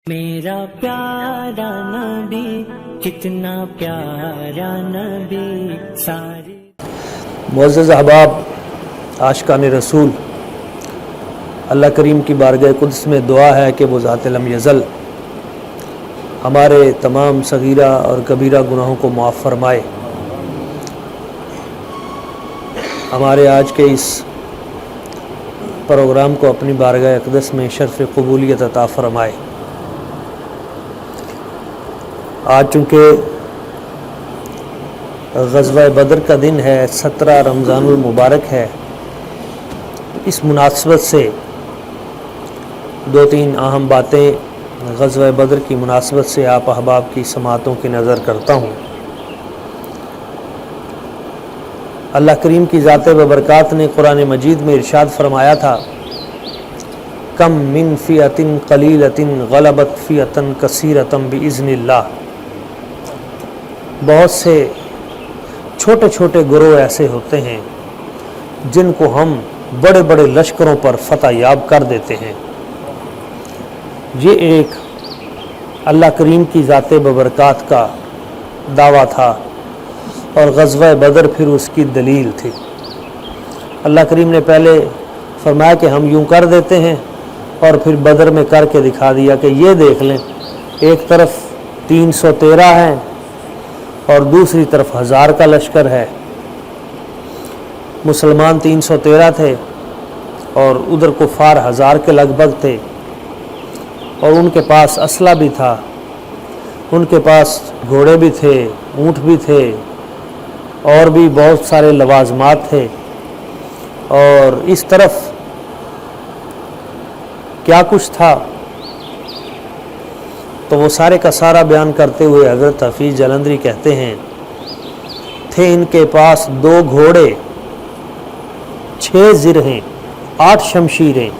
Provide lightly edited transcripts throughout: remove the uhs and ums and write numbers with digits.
میرا پیارا نبی کتنا پیارا نبی سارے معزز احباب عاشقان رسول، اللہ کریم کی بارگاہ قدس میں دعا ہے کہ وہ ذات لم یزل ہمارے تمام صغیرہ اور کبیرہ گناہوں کو معاف فرمائے، ہمارے آج کے اس پروگرام کو اپنی بارگاہ اقدس میں شرف قبولیت عطا فرمائے۔ آج چونکہ غزوہ بدر کا دن ہے، 17 رمضان المبارک ہے، اس مناسبت سے دو تین اہم باتیں غزوہ بدر کی مناسبت سے آپ احباب کی سماعتوں کی نظر کرتا ہوں۔ اللہ کریم کی ذات ببرکات نے قرآن مجید میں ارشاد فرمایا تھا، کم من فئۃ قلیلۃ غلبت فئۃ کثیرۃ بإذن اللہ۔ بہت سے چھوٹے چھوٹے گروہ ایسے ہوتے ہیں جن کو ہم بڑے بڑے لشکروں پر فتح یاب کر دیتے ہیں۔ یہ ایک اللہ کریم کی ذات ببرکات کا دعویٰ تھا اور غزوہ بدر پھر اس کی دلیل تھی۔ اللہ کریم نے پہلے فرمایا کہ ہم یوں کر دیتے ہیں، اور پھر بدر میں کر کے دکھا دیا کہ یہ دیکھ لیں، ایک طرف 313 ہیں اور دوسری طرف 1000 کا لشکر ہے۔ مسلمان 313 تھے اور ادھر کفار 1000 کے لگ بھگ تھے، اور ان کے پاس اسلحہ بھی تھا، ان کے پاس گھوڑے بھی تھے، اونٹ بھی تھے، اور بھی بہت سارے لوازمات تھے۔ اور اس طرف کیا کچھ تھا تو وہ سارے کا سارا بیان کرتے ہوئے حضرت حفیظ جلندری کہتے ہیں، تھے ان کے پاس 2 گھوڑے، 6 زرہیں، 8 شمشیریں،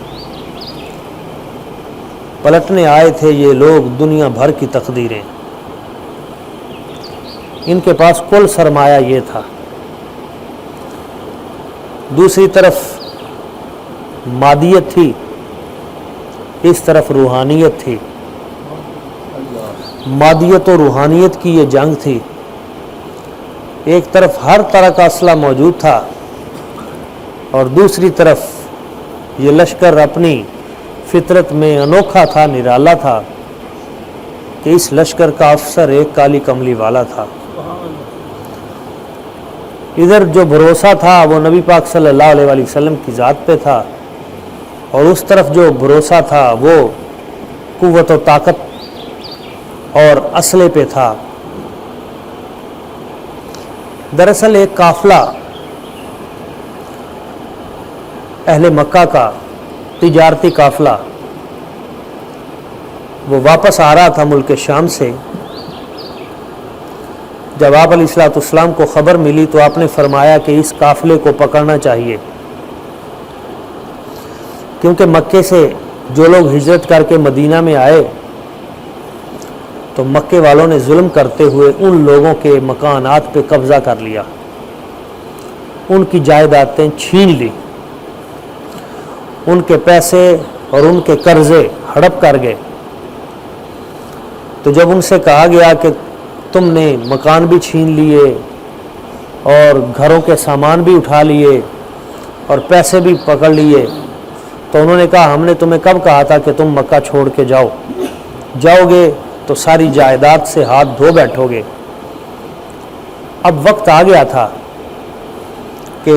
پلٹنے آئے تھے یہ لوگ دنیا بھر کی تقدیریں۔ ان کے پاس کل سرمایہ یہ تھا۔ دوسری طرف مادیت تھی، اس طرف روحانیت تھی۔ مادیت و روحانیت کی یہ جنگ تھی۔ ایک طرف ہر طرح کا اسلحہ موجود تھا، اور دوسری طرف یہ لشکر اپنی فطرت میں انوکھا تھا، نرالا تھا کہ اس لشکر کا افسر ایک کالی کملی والا تھا۔ ادھر جو بھروسہ تھا وہ نبی پاک صلی اللہ علیہ وآلہ وسلم کی ذات پہ تھا، اور اس طرف جو بھروسہ تھا وہ قوت و طاقت اور اسلحے پہ تھا۔ دراصل ایک قافلہ اہل مکہ کا تجارتی قافلہ وہ واپس آ رہا تھا ملک شام سے۔ جب آپ علیہ الصلوۃ والسلام کو خبر ملی تو آپ نے فرمایا کہ اس قافلے کو پکڑنا چاہیے، کیونکہ مکے سے جو لوگ ہجرت کر کے مدینہ میں آئے تو مکے والوں نے ظلم کرتے ہوئے ان لوگوں کے مکانات پہ قبضہ کر لیا، ان کی جائیدادیں چھین لی، ان کے پیسے اور ان کے قرضے ہڑپ کر گئے۔ تو جب ان سے کہا گیا کہ تم نے مکان بھی چھین لیے اور گھروں کے سامان بھی اٹھا لیے اور پیسے بھی پکڑ لیے، تو انہوں نے کہا ہم نے تمہیں کب کہا تھا کہ تم مکہ چھوڑ کے جاؤ گے تو ساری جائیداد سے ہاتھ دھو بیٹھو گے۔ اب وقت آ گیا تھا کہ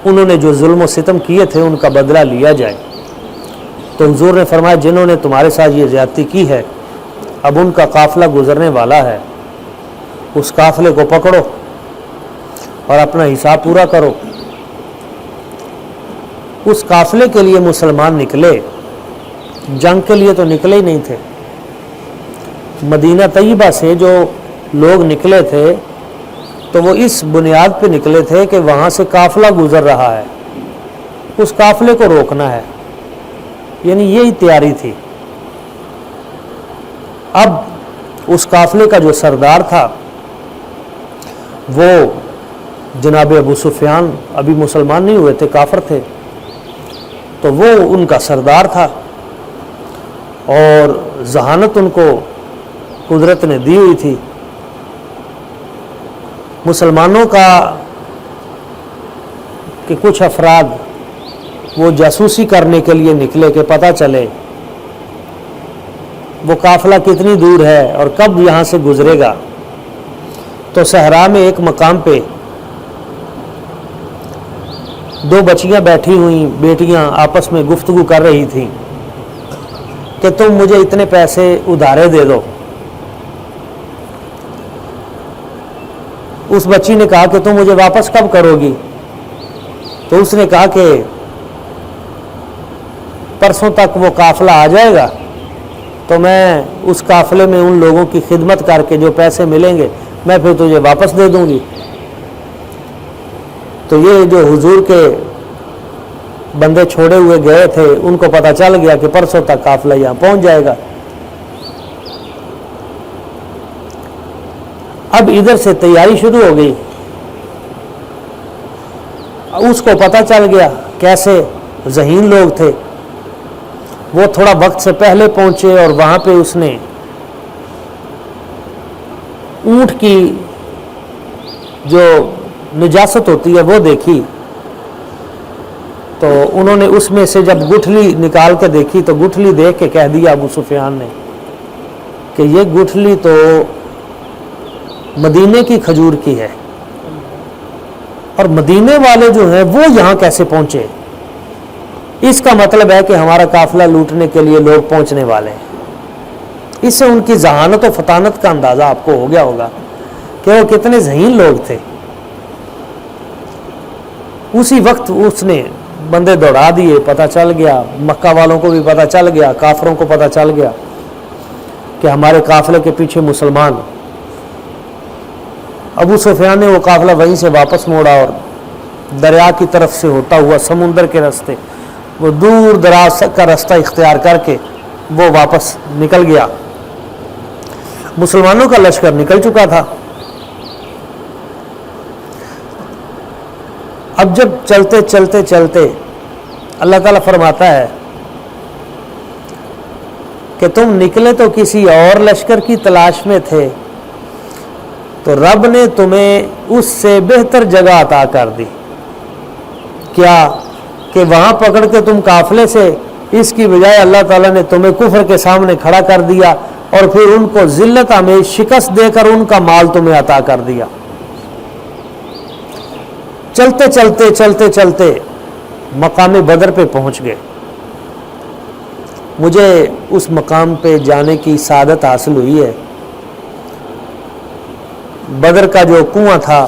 انہوں نے جو ظلم و ستم کیے تھے ان کا بدلہ لیا جائے۔ تو حضور نے فرمایا جنہوں نے تمہارے ساتھ یہ زیادتی کی ہے اب ان کا قافلہ گزرنے والا ہے، اس قافلے کو پکڑو اور اپنا حساب پورا کرو۔ اس قافلے کے لیے مسلمان نکلے، جنگ کے لیے تو نکلے ہی نہیں تھے۔ مدینہ طیبہ سے جو لوگ نکلے تھے تو وہ اس بنیاد پہ نکلے تھے کہ وہاں سے قافلہ گزر رہا ہے، اس قافلے کو روکنا ہے، یعنی یہی تیاری تھی۔ اب اس قافلے کا جو سردار تھا وہ جناب ابو سفیان، ابھی مسلمان نہیں ہوئے تھے، کافر تھے، تو وہ ان کا سردار تھا، اور ذہانت ان کو قدرت نے دی ہوئی تھی۔ مسلمانوں کا کہ کچھ افراد وہ جاسوسی کرنے کے لیے نکلے کہ پتہ چلے وہ قافلہ کتنی دور ہے اور کب یہاں سے گزرے گا۔ تو صحرا میں ایک مقام پہ دو بچیاں بیٹھی ہوئیں، بیٹیاں آپس میں گفتگو کر رہی تھیں کہ تم مجھے اتنے پیسے ادھارے دے دو۔ اس بچی نے کہا کہ تم مجھے واپس کب کرو گی؟ تو اس نے کہا کہ پرسوں تک وہ قافلہ آ جائے گا تو میں اس قافلے میں ان لوگوں کی خدمت کر کے جو پیسے ملیں گے میں پھر تجھے واپس دے دوں گی۔ تو یہ جو حضور کے بندے چھوڑے ہوئے گئے تھے ان کو پتہ چل گیا کہ پرسوں تک قافلہ یہاں پہنچ جائے گا۔ اب ادھر سے تیاری شروع ہو گئی۔ اس کو پتہ چل گیا، کیسے ذہین لوگ تھے، وہ تھوڑا وقت سے پہلے پہنچے اور وہاں پہ اس نے اونٹ کی جو نجاست ہوتی ہے وہ دیکھی، تو انہوں نے اس میں سے جب گٹھلی نکال کے دیکھی تو گٹھلی دیکھ کے کہہ دیا ابو سفیان نے کہ یہ گٹھلی تو مدینے کی کھجور کی ہے، اور مدینے والے جو ہیں وہ یہاں کیسے پہنچے؟ اس کا مطلب ہے کہ ہمارا قافلہ لوٹنے کے لیے لوگ پہنچنے والے ہیں۔ اس سے ان کی ذہانت و فطانت کا اندازہ آپ کو ہو گیا ہوگا کہ وہ کتنے ذہین لوگ تھے۔ اسی وقت اس نے بندے دوڑا دیے، پتہ چل گیا، مکہ والوں کو بھی پتہ چل گیا، کافروں کو پتہ چل گیا کہ ہمارے قافلے کے پیچھے مسلمان۔ ابو سفیان نے وہ قافلہ وہیں سے واپس موڑا اور دریا کی طرف سے ہوتا ہوا سمندر کے راستے وہ دور دراز کا راستہ اختیار کر کے وہ واپس نکل گیا۔ مسلمانوں کا لشکر نکل چکا تھا۔ اب جب چلتے چلتے چلتے اللہ تعالیٰ فرماتا ہے کہ تم نکلے تو کسی اور لشکر کی تلاش میں تھے تو رب نے تمہیں اس سے بہتر جگہ عطا کر دی۔ کیا کہ وہاں پکڑ کے تم قافلے سے، اس کی بجائے اللہ تعالیٰ نے تمہیں کفر کے سامنے کھڑا کر دیا اور پھر ان کو ذلت میں شکست دے کر ان کا مال تمہیں عطا کر دیا۔ چلتے چلتے چلتے چلتے مقام بدر پہ پہنچ گئے۔ مجھے اس مقام پہ جانے کی سعادت حاصل ہوئی ہے۔ بدر کا جو کنواں تھا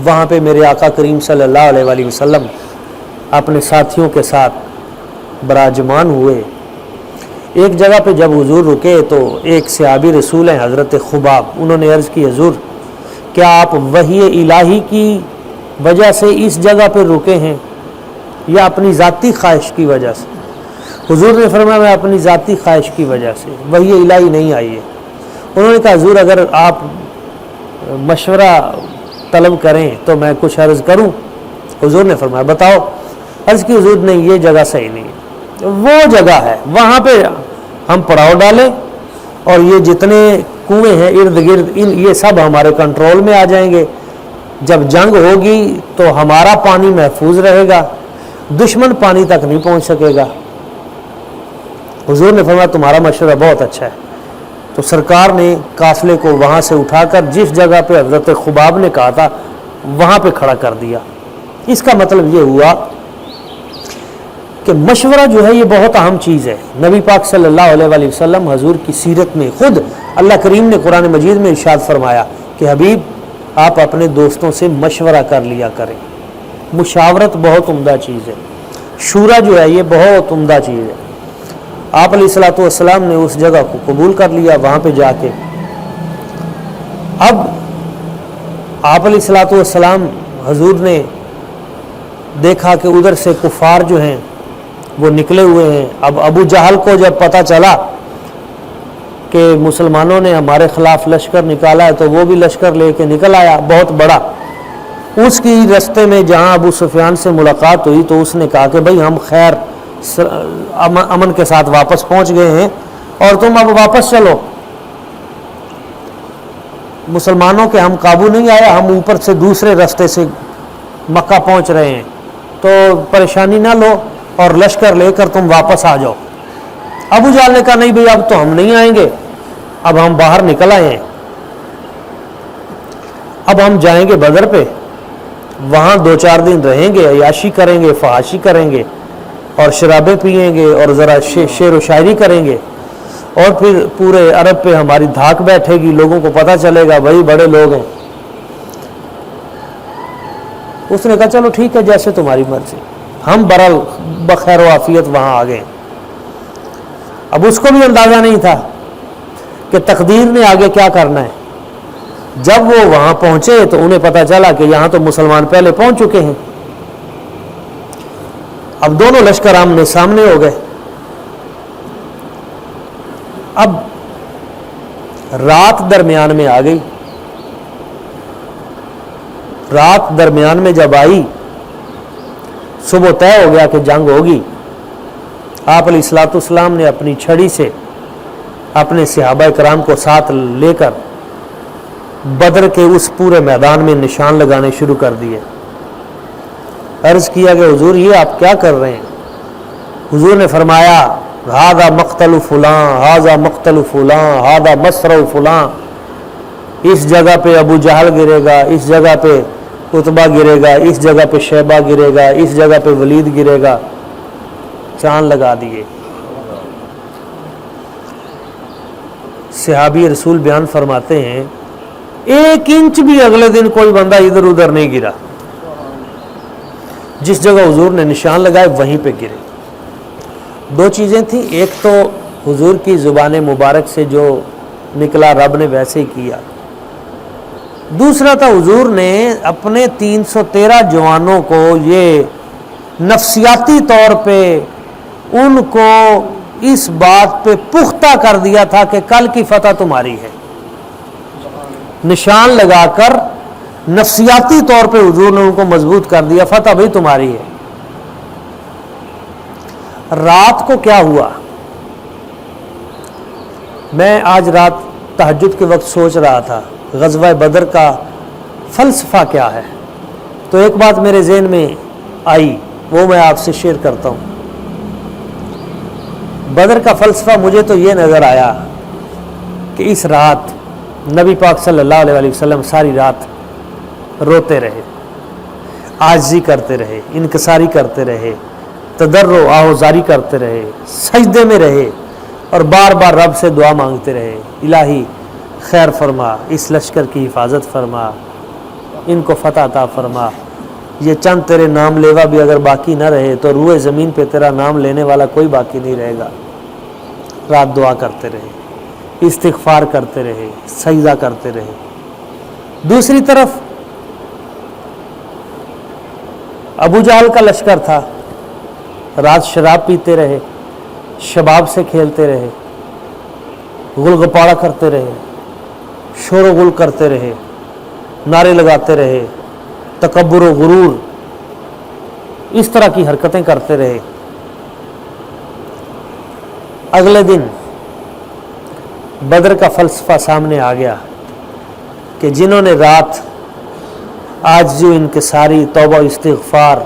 وہاں پہ میرے آقا کریم صلی اللہ علیہ وآلہ وسلم اپنے ساتھیوں کے ساتھ براجمان ہوئے۔ ایک جگہ پہ جب حضور رکے تو ایک صحابی رسول ہیں حضرت خباب، انہوں نے عرض کی حضور کیا آپ وحی الہی کی وجہ سے اس جگہ پہ رکے ہیں یا اپنی ذاتی خواہش کی وجہ سے؟ حضور نے فرمایا میں اپنی ذاتی خواہش کی وجہ سے، وحی الہی نہیں آئی ہے۔ انہوں نے کہا حضور اگر آپ مشورہ طلب کریں تو میں کچھ عرض کروں؟ حضور نے فرمایا بتاؤ۔ عرض کی حضور نہیں، یہ جگہ صحیح نہیں ہے، وہ جگہ ہے وہاں پہ ہم پڑاؤ ڈالیں اور یہ جتنے کنویں ہیں ارد گرد یہ سب ہمارے کنٹرول میں آ جائیں گے۔ جب جنگ ہوگی تو ہمارا پانی محفوظ رہے گا، دشمن پانی تک نہیں پہنچ سکے گا۔ حضور نے فرمایا تمہارا مشورہ بہت اچھا ہے۔ تو سرکار نے قافلے کو وہاں سے اٹھا کر جس جگہ پہ حضرت خباب نے کہا تھا وہاں پہ کھڑا کر دیا۔ اس کا مطلب یہ ہوا کہ مشورہ جو ہے یہ بہت اہم چیز ہے۔ نبی پاک صلی اللہ علیہ وآلہ وسلم حضور کی سیرت میں خود اللہ کریم نے قرآن مجید میں ارشاد فرمایا کہ حبیب آپ اپنے دوستوں سے مشورہ کر لیا کریں۔ مشاورت بہت عمدہ چیز ہے، شورا جو ہے یہ بہت عمدہ چیز ہے۔ آپ علیہ الصلوۃ والسلام نے اس جگہ کو قبول کر لیا وہاں پہ جا کے۔ اب آپ علیہ الصلوۃ والسلام حضور نے دیکھا کہ ادھر سے کفار جو ہیں وہ نکلے ہوئے ہیں۔ اب ابو جہل کو جب پتہ چلا کہ مسلمانوں نے ہمارے خلاف لشکر نکالا ہے تو وہ بھی لشکر لے کے نکل آیا بہت بڑا۔ اس کی رستے میں جہاں ابو سفیان سے ملاقات ہوئی تو اس نے کہا کہ بھائی ہم خیر امن کے ساتھ واپس پہنچ گئے ہیں اور تم اب واپس چلو. مسلمانوں کے ہم قابو نہیں آیا, ہم اوپر سے دوسرے راستے سے مکہ پہنچ رہے ہیں, تو پریشانی نہ لو اور لشکر لے کر تم واپس آ جاؤ. ابو جہل نے کہا نہیں بھئی اب تو ہم نہیں آئیں گے, اب ہم باہر نکل آئے ہیں, اب ہم جائیں گے بدر پہ, وہاں 2-4 دن رہیں گے, عیاشی کریں گے, فحاشی کریں گے اور شرابیں پئیں گے اور ذرا شعر و شاعری کریں گے, اور پھر پورے عرب پہ ہماری دھاک بیٹھے گی, لوگوں کو پتہ چلے گا بھائی بڑے لوگ ہیں. اس نے کہا چلو ٹھیک ہے جیسے تمہاری مرضی. ہم برال بخیر و عافیت وہاں آ گئے. اب اس کو بھی اندازہ نہیں تھا کہ تقدیر نے آگے کیا کرنا ہے. جب وہ وہاں پہنچے تو انہیں پتہ چلا کہ یہاں تو مسلمان پہلے پہنچ چکے ہیں. اب دونوں لشکر آمنے سامنے ہو گئے. اب رات درمیان میں آ گئی. رات درمیان میں جب آئی, صبح طے ہو گیا کہ جنگ ہوگی. آپ علیہ الصلوۃ والسلام نے اپنی چھڑی سے اپنے صحابہ کرام کو ساتھ لے کر بدر کے اس پورے میدان میں نشان لگانے شروع کر دیے. عرض کیا کہ حضور یہ آپ کیا کر رہے ہیں؟ حضور نے فرمایا ہذا مقتل فلاں, ہذا مقتل فلاں, ہذا مصرع فلاں. اس جگہ پہ ابو جہل گرے گا, اس جگہ پہ عتبہ گرے گا, اس جگہ پہ شیبہ گرے گا, اس جگہ پہ ولید گرے گا. چاند لگا دیے. صحابی رسول بیان فرماتے ہیں 1 انچ بھی اگلے دن کوئی بندہ ادھر ادھر نہیں گرا. جس جگہ حضور نے نشان لگائے وہیں پہ گرے. 2 چیزیں تھیں, ایک تو حضور کی زبان مبارک سے جو نکلا رب نے ویسے ہی کیا. دوسرا تھا حضور نے اپنے 313 جوانوں کو یہ نفسیاتی طور پہ ان کو اس بات پہ پختہ کر دیا تھا کہ کل کی فتح تمہاری ہے. نشان لگا کر نفسیاتی طور پہ حضور نے ان کو مضبوط کر دیا, فتح بھائی تمہاری ہے. رات کو کیا ہوا؟ میں آج رات تہجد کے وقت سوچ رہا تھا غزوہ بدر کا فلسفہ کیا ہے, تو ایک بات میرے ذہن میں آئی, وہ میں آپ سے شیئر کرتا ہوں. بدر کا فلسفہ مجھے تو یہ نظر آیا کہ اس رات نبی پاک صلی اللہ علیہ وسلم ساری رات روتے رہے, عاجزی کرتے رہے, انکساری کرتے رہے, تضرع آہوزاری کرتے رہے, سجدے میں رہے اور بار بار رب سے دعا مانگتے رہے, الہی خیر فرما, اس لشکر کی حفاظت فرما, ان کو فتح عطا فرما. یہ چند تیرے نام لیوا بھی اگر باقی نہ رہے تو روئے زمین پہ تیرا نام لینے والا کوئی باقی نہیں رہے گا. رات دعا کرتے رہے, استغفار کرتے رہے, سجدہ کرتے رہے. دوسری طرف ابو جہل کا لشکر تھا, رات شراب پیتے رہے, شباب سے کھیلتے رہے, غل غپاڑا کرتے رہے, شور و غل کرتے رہے, نعرے لگاتے رہے, تکبر و غرور, اس طرح کی حرکتیں کرتے رہے. اگلے دن بدر کا فلسفہ سامنے آ گیا کہ جنہوں نے رات عاجزی و انکساری, توبہ استغفار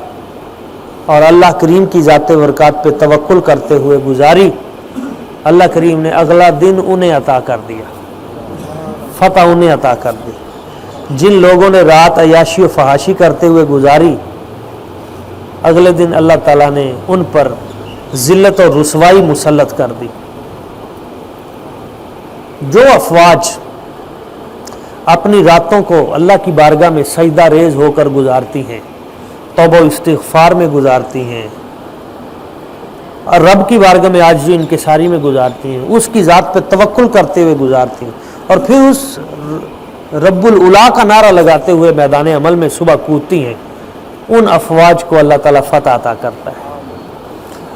اور اللہ کریم کی ذات برکات پہ توکل کرتے ہوئے گزاری, اللہ کریم نے اگلا دن انہیں عطا کر دیا, فتح انہیں عطا کر دی. جن لوگوں نے رات عیاشی و فحاشی کرتے ہوئے گزاری, اگلے دن اللہ تعالیٰ نے ان پر ذلت اور رسوائی مسلط کر دی. جو افواج اپنی راتوں کو اللہ کی بارگاہ میں سجدہ ریز ہو کر گزارتی ہیں, توبہ و استغفار میں گزارتی ہیں اور رب کی بارگاہ میں عاجزی انکساری میں گزارتی ہیں, اس کی ذات پہ توکل کرتے ہوئے گزارتی ہیں, اور پھر اس رب العلا کا نعرہ لگاتے ہوئے میدان عمل میں صبح کودتی ہیں, ان افواج کو اللہ تعالیٰ فتح عطا کرتا ہے.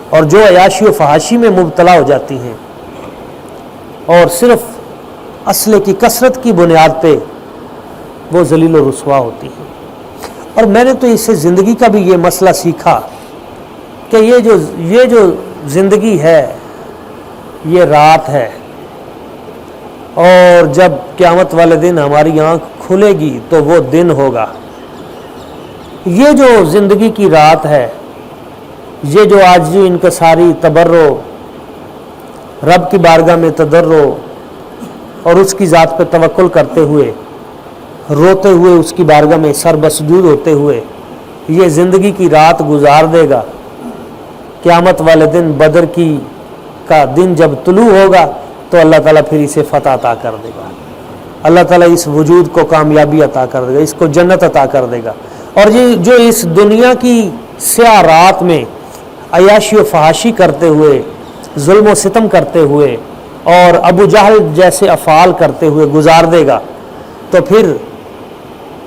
اور جو عیاشی و فحاشی میں مبتلا ہو جاتی ہیں اور صرف اسلحے کی کثرت کی بنیاد پہ وہ ذلیل و رسوا ہوتی ہیں. اور میں نے تو اس سے زندگی کا بھی یہ مسئلہ سیکھا کہ یہ جو زندگی ہے یہ رات ہے، اور جب قیامت والے دن ہماری آنکھ کھلے گی تو وہ دن ہوگا۔ یہ جو زندگی کی رات ہے، یہ جو عاجزی، انکساری، تبرع، رب کی بارگاہ میں تضرع اور اس کی ذات پہ توکل کرتے ہوئے، روتے ہوئے اس کی بارگاہ میں سر بسجود ہوتے ہوئے یہ زندگی کی رات گزار دے گا، قیامت والے دن بدر کا دن جب طلوع ہوگا تو اللہ تعالیٰ پھر اسے فتح عطا کر دے گا، اللہ تعالیٰ اس وجود کو کامیابی عطا کر دے گا، اس کو جنت عطا کر دے گا۔ اور یہ جو اس دنیا کی سیاہ رات میں عیاشی و فحاشی کرتے ہوئے، ظلم و ستم کرتے ہوئے اور ابو جہل جیسے افعال کرتے ہوئے گزار دے گا، تو پھر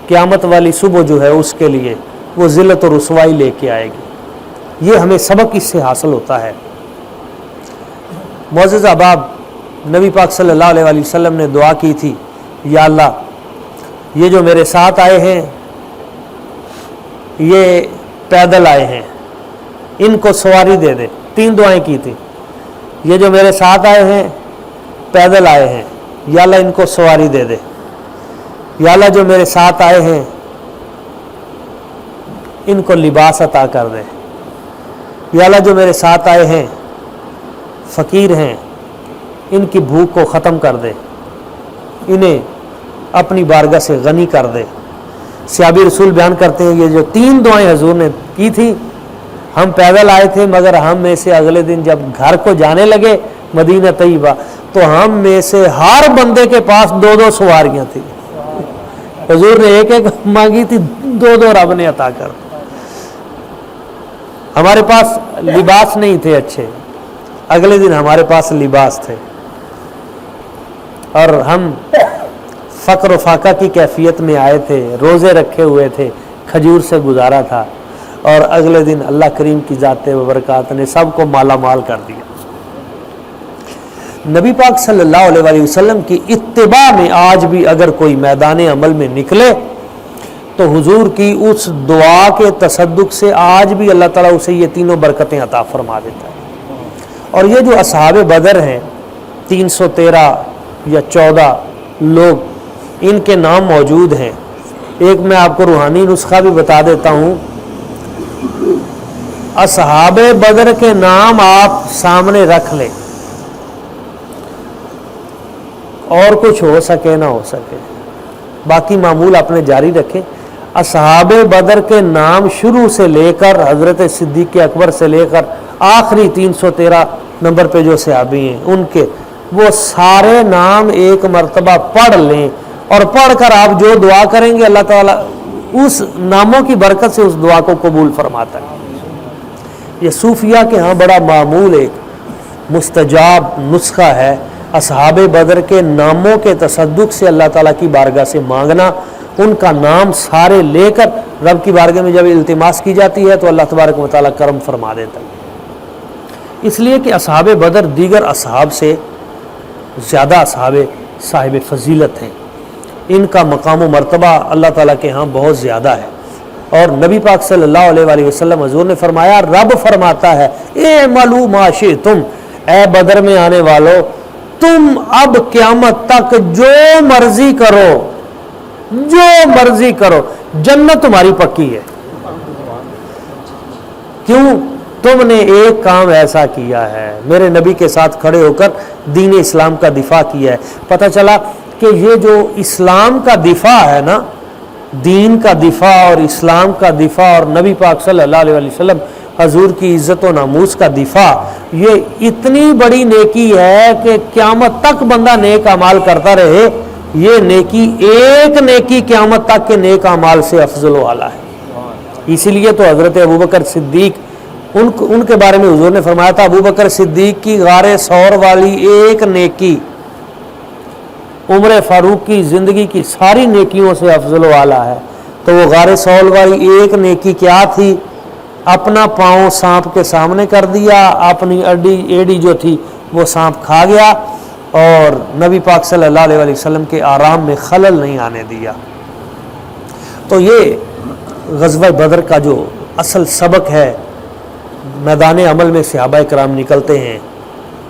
قیامت والی صبح جو ہے اس کے لیے وہ ذلت و رسوائی لے کے آئے گی۔ یہ ہمیں سبق اس سے حاصل ہوتا ہے۔ معزز احباب، نبی پاک صلی اللہ علیہ وسلم نے دعا کی تھی، یا اللہ یہ جو میرے ساتھ آئے ہیں یہ پیدل آئے ہیں، ان کو سواری دے دے۔ 3 دعائیں کی تھی، یہ جو میرے ساتھ آئے ہیں پیدل آئے ہیں، یا اللہ ان کو سواری دے دے۔ یا اللہ جو میرے ساتھ آئے ہیں ان کو لباس عطا کر دے۔ یا اللہ جو میرے ساتھ آئے ہیں فقیر ہیں، ان کی بھوک کو ختم کر دے، انہیں اپنی بارگاہ سے غنی کر دے۔ صحابی رسول بیان کرتے ہیں یہ جو 3 دعائیں حضور نے کی تھی، ہم پیدل آئے تھے مگر ہم میں سے اگلے دن جب گھر کو جانے لگے مدینہ طیبہ تو ہم میں سے ہر بندے کے پاس 2 سواریاں تھیں۔ حضور نے ایک مانگی تھی، 2 رب نے عطا کر۔ ہمارے پاس لباس نہیں تھے اچھے، اگلے دن ہمارے پاس لباس تھے، اور ہم فقر و فاقہ کی کیفیت میں آئے تھے، روزے رکھے ہوئے تھے، کھجور سے گزارا تھا، اور اگلے دن اللہ کریم کی ذات و برکات نے سب کو مالا مال کر دیا۔ نبی پاک صلی اللہ علیہ وسلم کی اتباع میں آج بھی اگر کوئی میدان عمل میں نکلے تو حضور کی اس دعا کے تصدق سے آج بھی اللہ تعالیٰ اسے یہ 3 برکتیں عطا فرما دیتا ہے۔ اور یہ جو اصحاب بدر ہیں 313 یا 14 لوگ، ان کے نام موجود ہیں۔ ایک میں آپ کو روحانی نسخہ بھی بتا دیتا ہوں، اصحاب بدر کے نام آپ سامنے رکھ لیں، اور کچھ ہو سکے نہ ہو سکے، باقی معمول اپنے جاری رکھیں۔ اصحاب بدر کے نام شروع سے لے کر حضرت صدیق اکبر سے لے کر آخری 313 نمبر پہ جو صحابی ہیں ان کے وہ سارے نام ایک مرتبہ پڑھ لیں، اور پڑھ کر آپ جو دعا کریں گے اللہ تعالیٰ اس ناموں کی برکت سے اس دعا کو قبول فرماتا ہے۔ یہ صوفیہ کے ہاں بڑا معمول ایک مستجاب نسخہ ہے، اصحاب بدر کے ناموں کے تصدق سے اللہ تعالیٰ کی بارگاہ سے مانگنا، ان کا نام سارے لے کر رب کی بارگاہ میں جب التماس کی جاتی ہے تو اللہ تبارک و تعالیٰ کرم فرما دیتا ہے۔ اس لیے کہ اصحاب بدر دیگر اصحاب سے زیادہ صاحب فضیلت ہیں، ان کا مقام و مرتبہ اللہ تعالیٰ کے ہاں بہت زیادہ ہے۔ اور نبی پاک صلی اللہ علیہ وسلم حضور نے فرمایا، رب فرماتا ہے اعملوا ما شئتم، اے بدر میں آنے والو تم اب قیامت تک جو مرضی کرو، جو مرضی کرو، جنت تمہاری پکی ہے۔ کیوں؟ تم نے ایک کام ایسا کیا ہے، میرے نبی کے ساتھ کھڑے ہو کر دین اسلام کا دفاع کیا ہے۔ پتہ چلا کہ یہ جو اسلام کا دفاع ہے نا، دین کا دفاع اور اسلام کا دفاع اور نبی پاک صلی اللہ علیہ وسلم حضور کی عزت و ناموس کا دفاع، یہ اتنی بڑی نیکی ہے کہ قیامت تک بندہ نیک اعمال کرتا رہے، یہ نیکی ایک نیکی قیامت تک کے نیک اعمال سے افضل و اعلیٰ ہے۔ اسی لیے تو حضرت ابوبکر صدیق، ان کے بارے میں حضور نے فرمایا تھا، ابوبکر صدیق کی غار ثور والی ایک نیکی عمر فاروق کی زندگی کی ساری نیکیوں سے افضل و اعلیٰ ہے۔ تو وہ غار ثور والی ایک نیکی کیا تھی؟ اپنا پاؤں سانپ کے سامنے کر دیا، اپنی ایڑی جو تھی وہ سانپ کھا گیا، اور نبی پاک صلی اللہ علیہ وسلم کے آرام میں خلل نہیں آنے دیا۔ تو یہ غزوہ بدر کا جو اصل سبق ہے، میدان عمل میں صحابہ کرام نکلتے ہیں،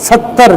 70